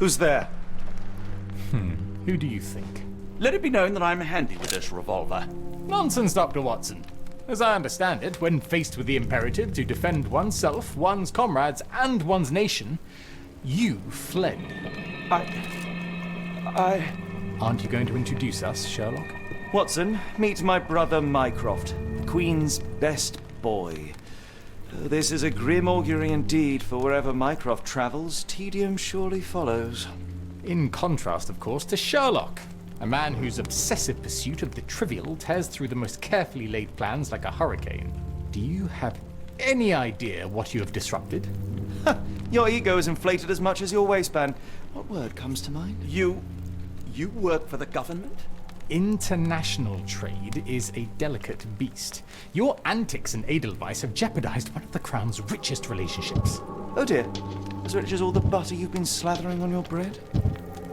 Who's there? Who do you think? Let it be known that I'm handy with this revolver. Nonsense, Dr. Watson. As I understand it, when faced with the imperative to defend oneself, one's comrades, and one's nation, you fled. Aren't you going to introduce us, Sherlock? Watson, meet my brother Mycroft, Queen's best boy. This is a grim augury indeed, for wherever Mycroft travels, tedium surely follows. In contrast, of course, to Sherlock, a man whose obsessive pursuit of the trivial tears through the most carefully laid plans like a hurricane. Do you have any idea what you have disrupted? Your ego is inflated as much as your waistband. What word comes to mind? You work for the government? International trade is a delicate beast. Your antics and Edelweiss have jeopardized one of the Crown's richest relationships. Oh dear. As rich as all the butter you've been slathering on your bread?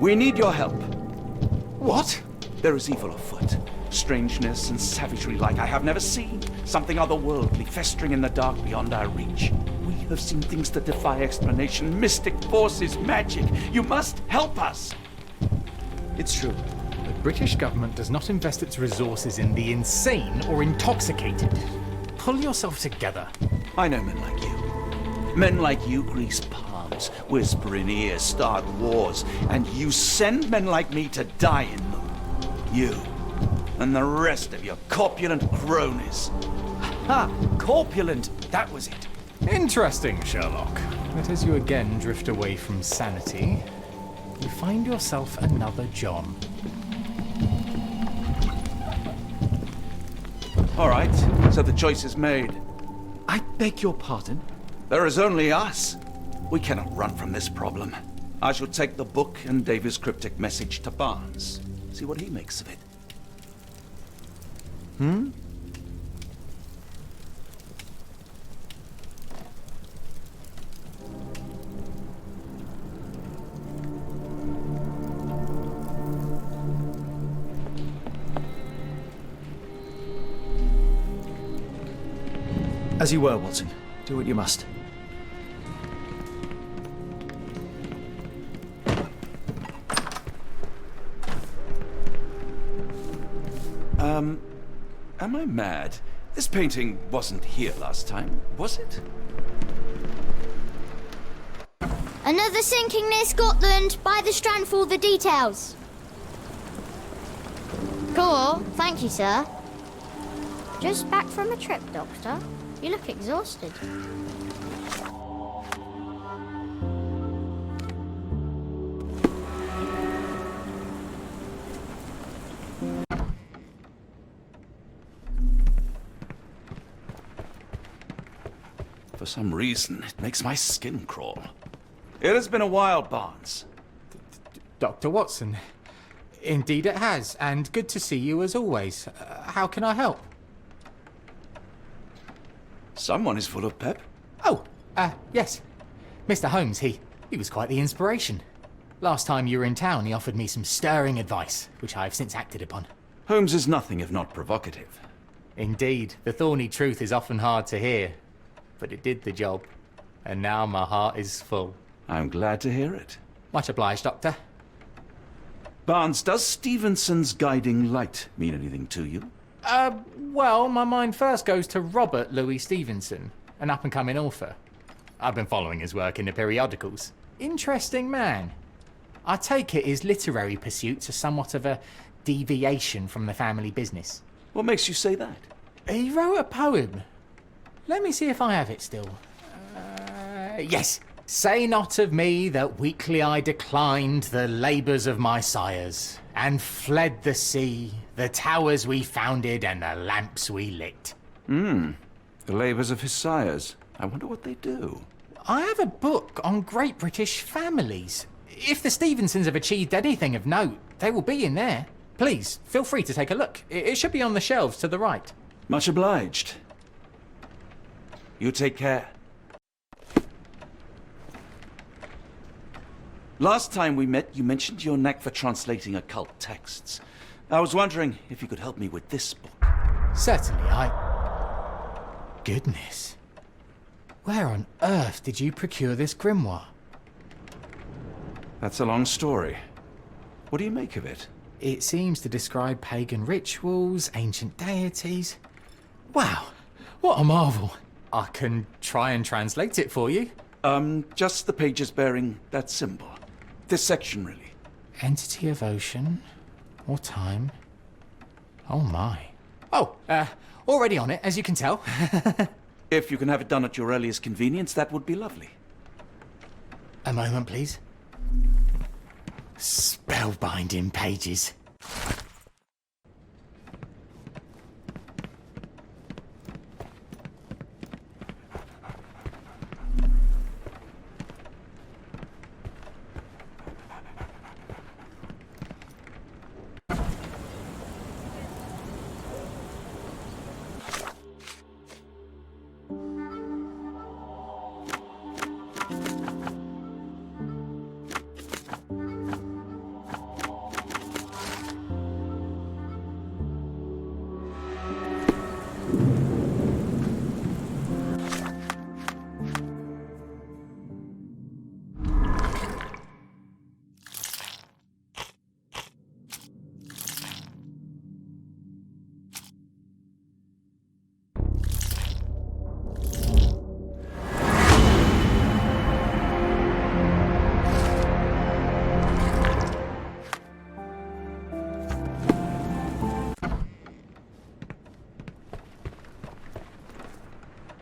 We need your help. What? There is evil afoot. Strangeness and savagery like I have never seen. Something otherworldly festering in the dark beyond our reach. We have seen things that defy explanation. Mystic forces, magic. You must help us. It's true. The British government does not invest its resources in the insane or intoxicated. Pull yourself together. I know men like you. Men like you grease palms, whisper in ears, start wars, and you send men like me to die in them. You and the rest of your corpulent cronies. Ha! Corpulent, that was it. Interesting, Sherlock. But as you again drift away from sanity, you find yourself another John. All right, so the choice is made. I beg your pardon? There is only us. We cannot run from this problem. I shall take the book and Davy's cryptic message to Barnes. See what he makes of it. As you were, Watson. Do what you must. Am I mad? This painting wasn't here last time, was it? Another sinking near Scotland. By the Strand for all the details. Cool. Thank you, sir. Just back from a trip, Doctor. You look exhausted. For some reason, it makes my skin crawl. It has been a while, Barnes. Dr. Watson. Indeed it has, and good to see you as always. How can I help? Someone is full of pep. Oh, yes. Mr. Holmes, he was quite the inspiration. Last time you were in town, he offered me some stirring advice, which I have since acted upon. Holmes is nothing if not provocative. Indeed, the thorny truth is often hard to hear. But it did the job, and now my heart is full. I'm glad to hear it. Much obliged, Doctor. Barnes, does Stevenson's guiding light mean anything to you? Well, my mind first goes to Robert Louis Stevenson, an up-and-coming author. I've been following his work in the periodicals. Interesting man. I take it his literary pursuits are somewhat of a deviation from the family business. What makes you say that? He wrote a poem. Let me see if I have it still. Yes. Say not of me that weakly I declined the labours of my sires, and fled the sea, the towers we founded, and the lamps we lit. The labours of his sires. I wonder what they do. I have a book on great British families. If the Stevensons have achieved anything of note, they will be in there. Please, feel free to take a look. It should be on the shelves to the right. Much obliged. You take care. Last time we met, you mentioned your knack for translating occult texts. I was wondering if you could help me with this book. Certainly, Goodness. Where on earth did you procure this grimoire? That's a long story. What do you make of it? It seems to describe pagan rituals, ancient deities. Wow, what a marvel. I can try and translate it for you. Just the pages bearing that symbol. This section, really. Entity of ocean or time. Oh my. Oh, already on it, as you can tell. If you can have it done at your earliest convenience, that would be lovely. A moment, please. Spellbinding pages.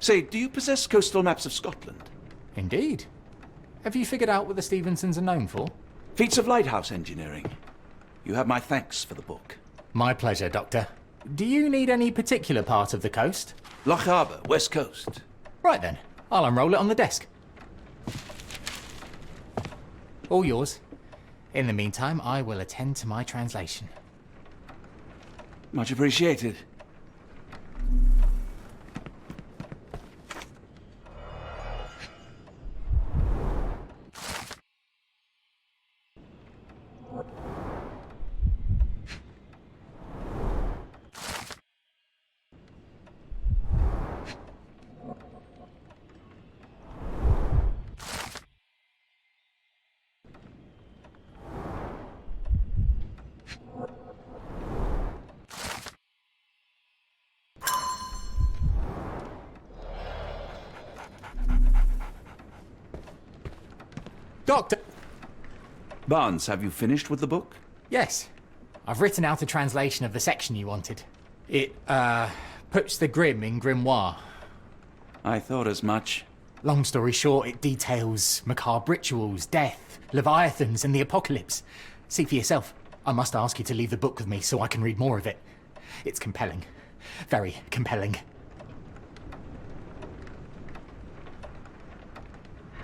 Say, do you possess coastal maps of Scotland? Indeed. Have you figured out what the Stevensons are known for? Feats of lighthouse engineering. You have my thanks for the book. My pleasure, Doctor. Do you need any particular part of the coast? Loch Harbour, West Coast. Right then, I'll unroll it on the desk. All yours. In the meantime, I will attend to my translation. Much appreciated. Doctor! Barnes, have you finished with the book? Yes. I've written out a translation of the section you wanted. It, puts the grim in grimoire. I thought as much. Long story short, it details macabre rituals, death, leviathans, and the apocalypse. See for yourself. I must ask you to leave the book with me so I can read more of it. It's compelling. Very compelling.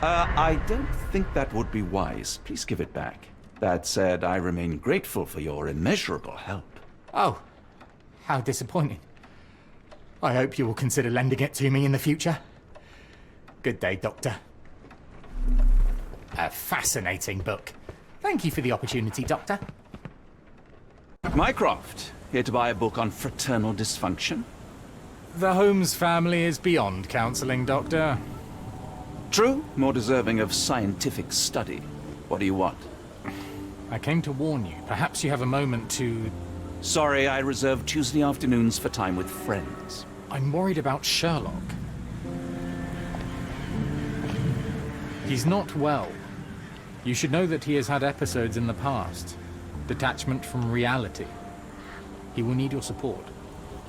I don't think that would be wise. Please give it back. That said, I remain grateful for your immeasurable help. Oh, how disappointing. I hope you will consider lending it to me in the future. Good day, Doctor. A fascinating book. Thank you for the opportunity, Doctor. Mycroft, here to buy a book on fraternal dysfunction? The Holmes family is beyond counselling, Doctor. True, more deserving of scientific study. What do you want? I came to warn you. Perhaps you have a moment to... Sorry, I reserve Tuesday afternoons for time with friends. I'm worried about Sherlock. He's not well. You should know that he has had episodes in the past. Detachment from reality. He will need your support.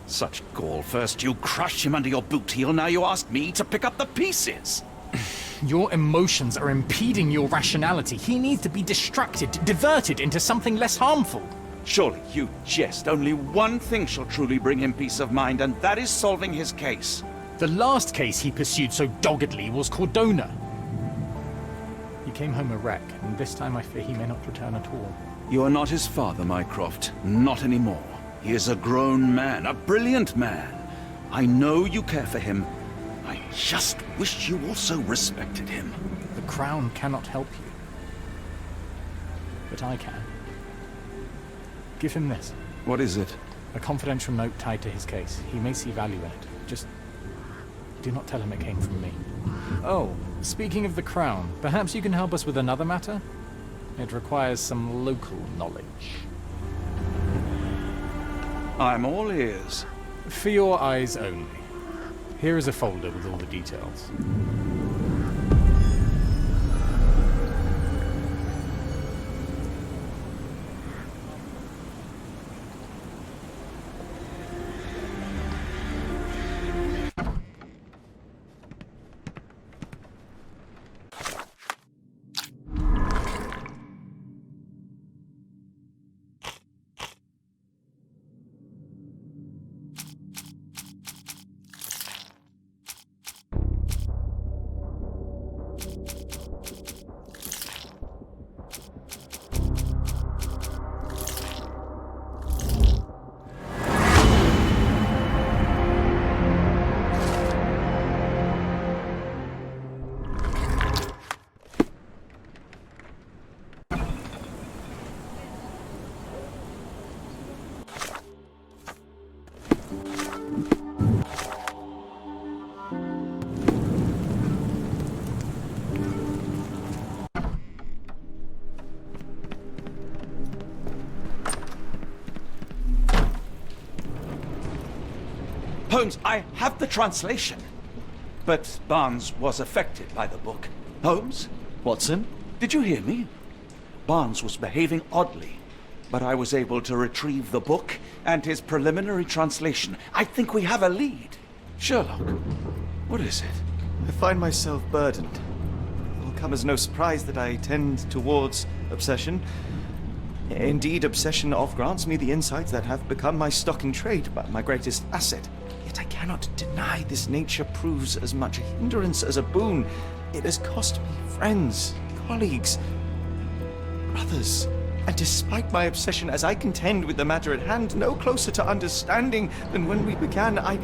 Such gall. First you crush him under your boot heel, now you ask me to pick up the pieces. Your emotions are impeding your rationality. He needs to be distracted, diverted into something less harmful. Surely you jest. Only one thing shall truly bring him peace of mind, and that is solving his case. The last case he pursued so doggedly was Cordona. He came home a wreck, and this time I fear he may not return at all. You are not his father, Mycroft. Not anymore. He is a grown man, a brilliant man. I know you care for him. I just wish you also respected him. The Crown cannot help you. But I can. Give him this. What is it? A confidential note tied to his case. He may see value in it. Just do not tell him it came from me. Oh, speaking of the Crown, perhaps you can help us with another matter? It requires some local knowledge. I'm all ears. For your eyes only. Here is a folder with all the details. Holmes, I have the translation. But Barnes was affected by the book. Holmes? Watson? Did you hear me? Barnes was behaving oddly, but I was able to retrieve the book and his preliminary translation. I think we have a lead. Sherlock, what is it? I find myself burdened. It will come as no surprise that I tend towards obsession. Indeed, obsession oft grants me the insights that have become my stock in trade, but my greatest asset. Yet I cannot deny this nature proves as much a hindrance as a boon. It has cost me friends, colleagues, brothers. And despite my obsession as I contend with the matter at hand, no closer to understanding than when we began, I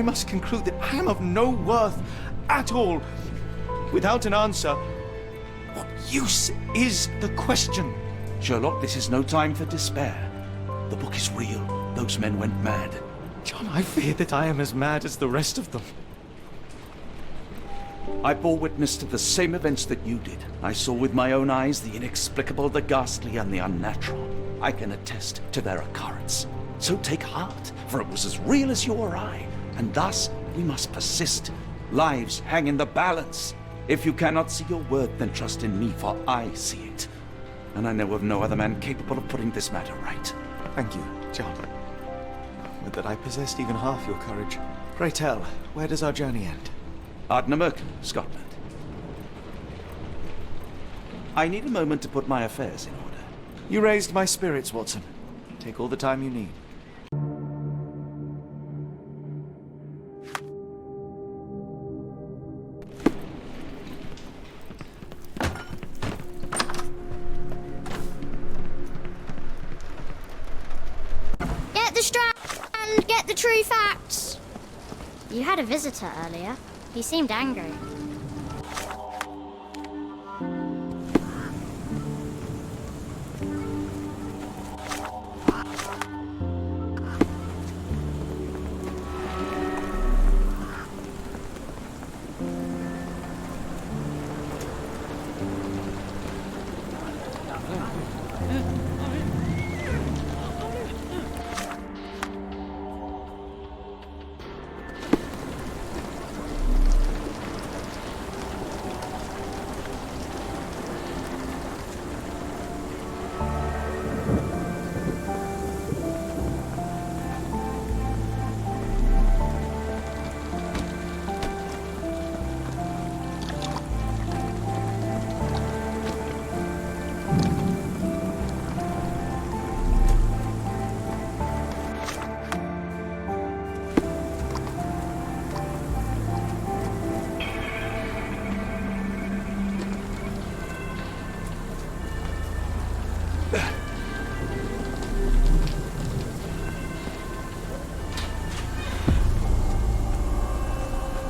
must conclude that I am of no worth at all. Without an answer, what use is the question? Sherlock, this is no time for despair. The book is real. Those men went mad. John, I fear that I am as mad as the rest of them. I bore witness to the same events that you did. I saw with my own eyes the inexplicable, the ghastly, and the unnatural. I can attest to their occurrence. So take heart, for it was as real as you or I, and thus we must persist. Lives hang in the balance. If you cannot see your worth, then trust in me, for I see it. And I know of no other man capable of putting this matter right. Thank you, John. Would that I possessed even half your courage. Pray tell, where does our journey end? Ardnamurk, Scotland. I need a moment to put my affairs in order. You raised my spirits, Watson. Take all the time you need. Get the strand! Get the true facts! You had a visitor earlier. He seemed angry.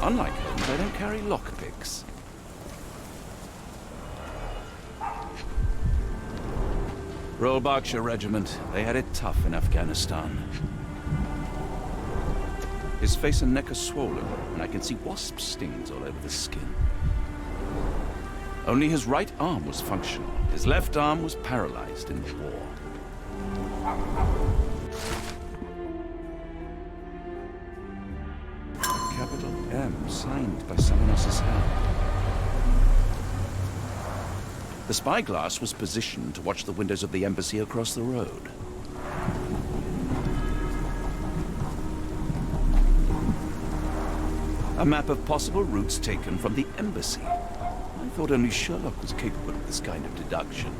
Unlike Holmes, I don't carry lockpicks. Royal Berkshire Regiment. They had it tough in Afghanistan. His face and neck are swollen, and I can see wasp stings all over the skin. Only his right arm was functional. His left arm was paralyzed in the war. Capital M, signed by someone else's hand. The spyglass was positioned to watch the windows of the embassy across the road. A map of possible routes taken from the embassy. I thought only Sherlock was capable of this kind of deduction.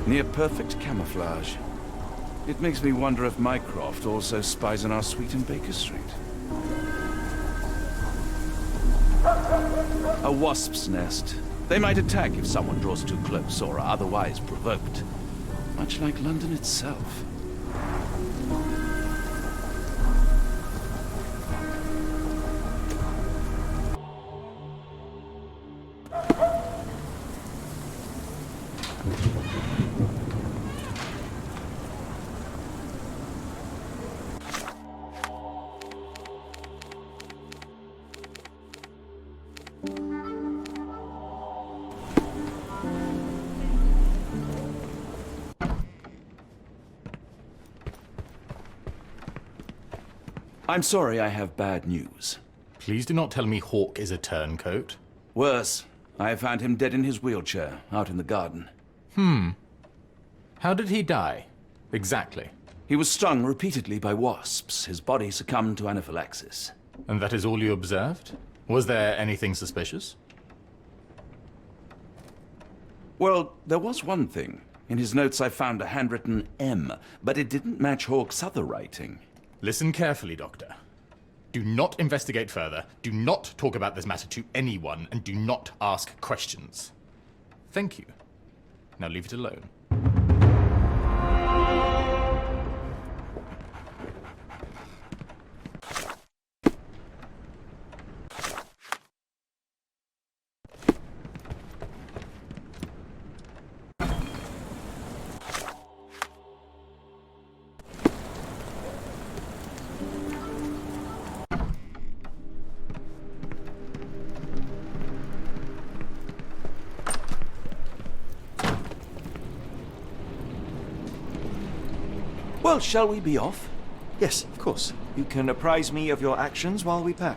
Near perfect camouflage. It makes me wonder if Mycroft also spies on our suite in Baker Street. A wasp's nest. They might attack if someone draws too close or are otherwise provoked. Much like London itself. I'm sorry, I have bad news. Please do not tell me Hawke is a turncoat. Worse, I found him dead in his wheelchair, out in the garden. How did he die? Exactly. He was stung repeatedly by wasps. His body succumbed to anaphylaxis. And that is all you observed? Was there anything suspicious? Well, there was one thing. In his notes I found a handwritten M, but it didn't match Hawke's other writing. Listen carefully, Doctor. Do not investigate further, do not talk about this matter to anyone, and do not ask questions. Thank you. Now leave it alone. Well, shall we be off? Yes, of course. You can apprise me of your actions while we pack.